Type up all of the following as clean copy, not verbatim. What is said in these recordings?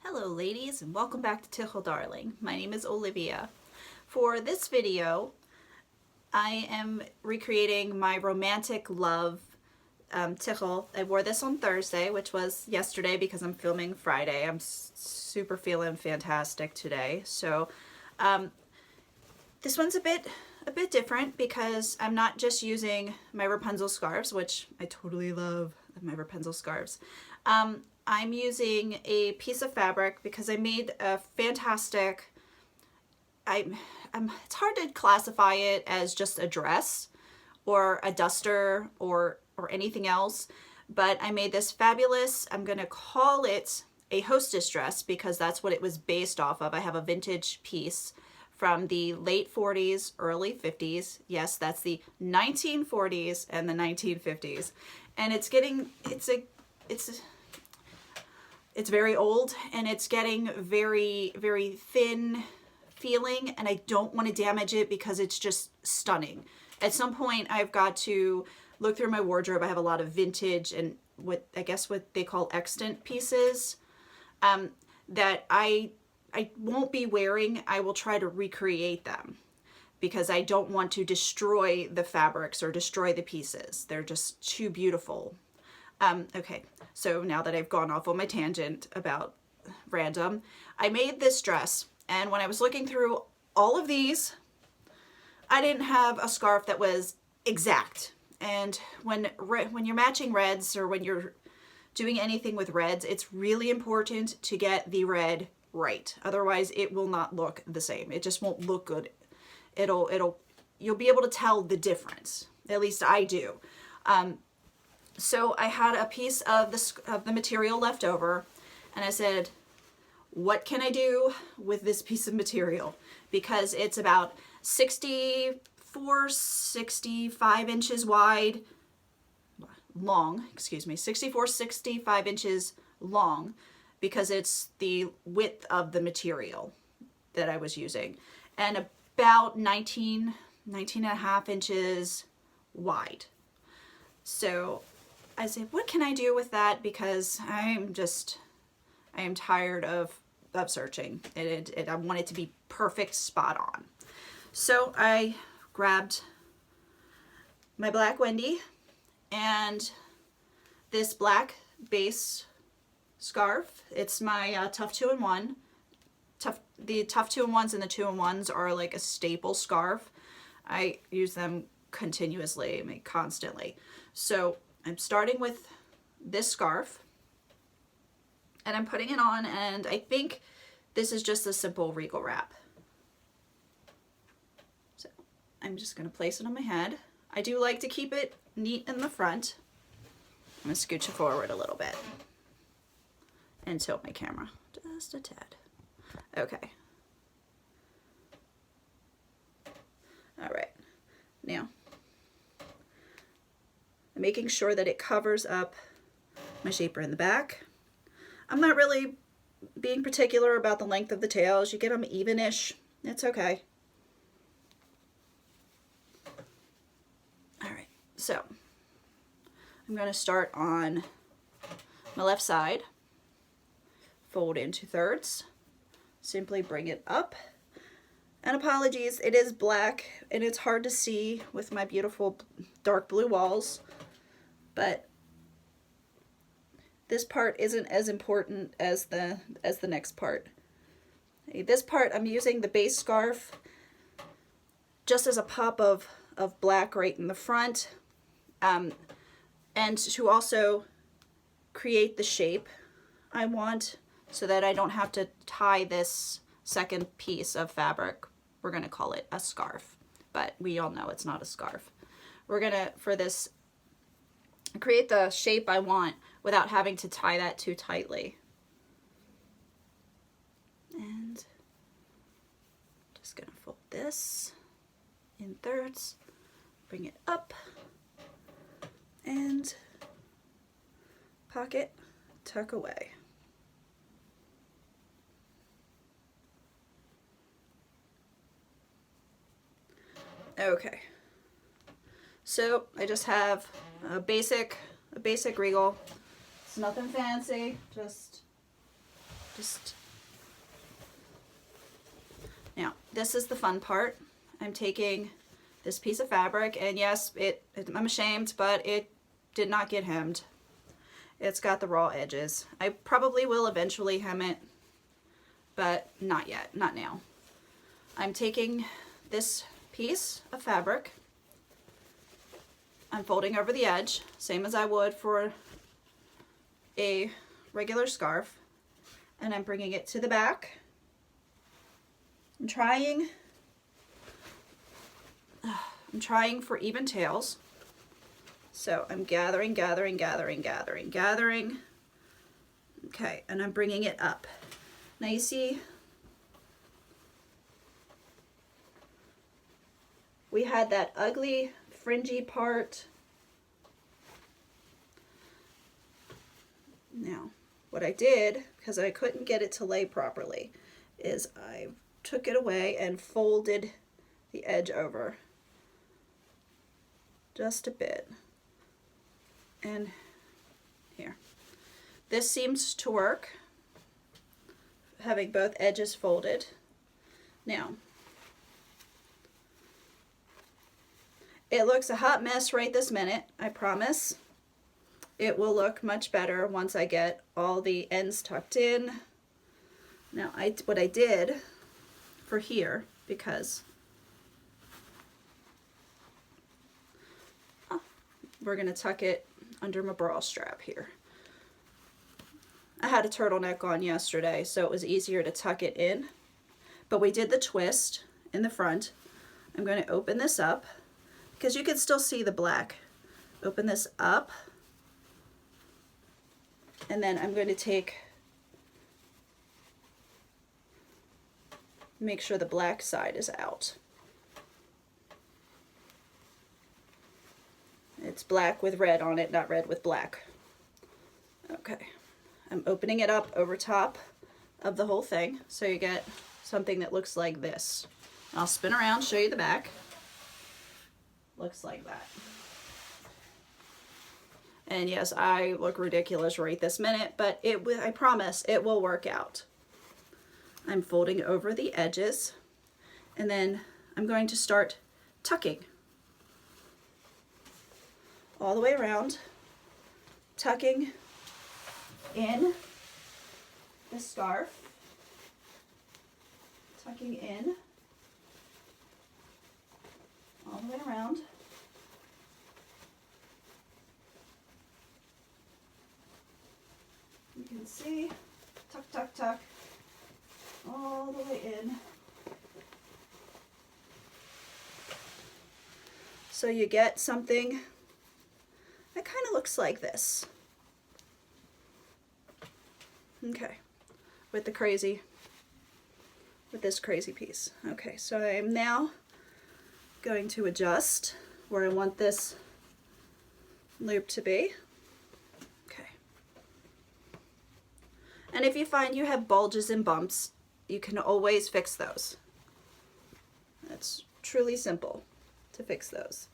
Hello ladies and welcome back to Tickle Darling. My name is Olivia. For this video, I am recreating my romantic love tickle. I wore this on Thursday, which was yesterday because I'm filming Friday. I'm super feeling fantastic today. So this one's a bit different because I'm not just using my Wrapunzel scarves, which I totally love my Wrapunzel scarves. I'm using a piece of fabric because I made a fantastic, it's hard to classify it as just a dress or a duster or anything else, but I made this fabulous, I'm going to call it a hostess dress because that's what it was based off of. I have a vintage piece from the late 40s, early 50s. Yes, that's the 1940s and the 1950s. And it's very old and it's getting very, very thin feeling, and I don't want to damage it because it's just stunning. At some point I've got to look through my wardrobe. I have a lot of vintage and what they call extant pieces that I won't be wearing. I will try to recreate them because I don't want to destroy the fabrics or destroy the pieces. They're just too beautiful. Okay, so now that I've gone off on my tangent about random, I made this dress, and when I was looking through all of these, I didn't have a scarf that was exact. And when you're matching reds or when you're doing anything with reds, it's really important to get the red right. Otherwise, it will not look the same. It just won't look good. You'll be able to tell the difference. At least I do. So I had a piece of the material left over, and I said, what can I do with this piece of material? Because it's about 65 inches wide, long, 65 inches long, because it's the width of the material that I was using, and about 19 and a half inches wide. So I said, what can I do with that? Because I am tired of searching. I want it to be perfect, spot on. So I grabbed my black Wendy and this black base scarf. It's my Tuff 2-in-1. The Tuff 2-in-1s and the 2-in-1s are like a staple scarf. I use them continuously, constantly. So I'm starting with this scarf and I'm putting it on, and I think this is just a simple regal wrap. So I'm just going to place it on my head. I do like to keep it neat in the front. I'm going to scooch it forward a little bit and tilt my camera just a tad. Okay. All right. Now, I'm making sure that it covers up my shaper in the back. I'm not really being particular about the length of the tails. You get them evenish. It's okay. All right, so I'm going to start on my left side, fold into thirds, simply bring it up. And apologies, it is black and it's hard to see with my beautiful dark blue walls, but this part isn't as important as the next part. This part, I'm using the base scarf just as a pop of black right in the front, and to also create the shape I want so that I don't have to tie this second piece of fabric. We're going to call it a scarf, but we all know it's not a scarf. We're going to, for this, create the shape I want without having to tie that too tightly. And just gonna fold this in thirds, bring it up, and pocket, tuck away. Okay, so I just have a basic regal. It's nothing fancy, just Just now, this is the fun part. I'm taking this piece of fabric, and yes, I'm ashamed, but it did not get hemmed. It's got the raw edges. I probably will eventually hem it, but not yet, not now. I'm taking this piece of fabric, I'm folding over the edge, same as I would for a regular scarf, and I'm bringing it to the back. I'm trying for even tails. So I'm gathering. Okay, and I'm bringing it up. Now you see, we had that ugly fringy part. Now, what I did, because I couldn't get it to lay properly, is I took it away and folded the edge over just a bit. And here. This seems to work, having both edges folded. Now, it looks a hot mess right this minute, I promise. It will look much better once I get all the ends tucked in. Now, what I did for here, because we're going to tuck it under my bra strap here. I had a turtleneck on yesterday, so it was easier to tuck it in. But we did the twist in the front. I'm going to open this up, because you can still see the black. Open this up. And then I'm going to make sure the black side is out. It's black with red on it, not red with black. Okay, I'm opening it up over top of the whole thing, so you get something that looks like this. I'll spin around, show you the back. Looks like that. And yes, I look ridiculous right this minute, but I promise it will work out. I'm folding over the edges, and then I'm going to start tucking all the way around, tucking in the scarf, tucking in all the way around. You can see, tuck, tuck, tuck, all the way in. So you get something that kind of looks like this. Okay, with this crazy piece. Okay, so I'm now going to adjust where I want this loop to be. Okay. And if you find you have bulges and bumps, you can always fix those. It's truly simple to fix those.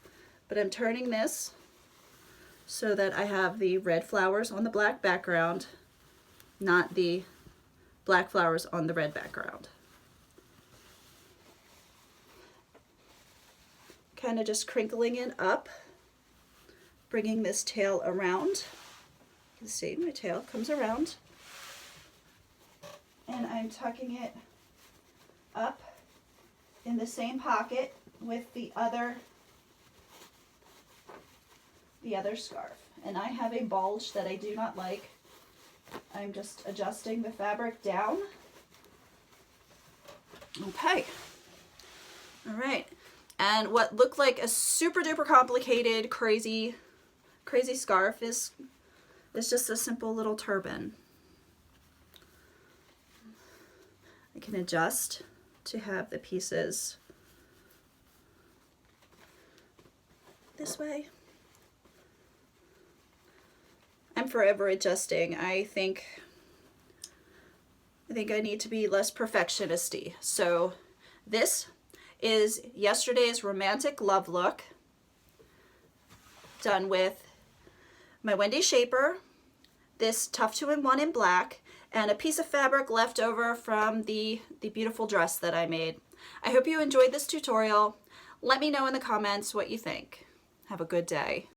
But I'm turning this so that I have the red flowers on the black background, not the black flowers on the red background. Kind of just crinkling it up, bringing this tail around. You can see my tail comes around, and I'm tucking it up in the same pocket with the other scarf. And I have a bulge that I do not like. I'm just adjusting the fabric down. Okay. All right. And what looked like a super duper complicated, crazy scarf is just a simple little turban. I can adjust to have the pieces this way. I'm forever adjusting. I think I need to be less perfectionist-y. So this is yesterday's romantic love look, done with my Wendy shaper, this Tuff 2-in-1 in black, and a piece of fabric left over from the beautiful dress that I made. I hope you enjoyed this tutorial. Let me know in the comments what you think. Have a good day.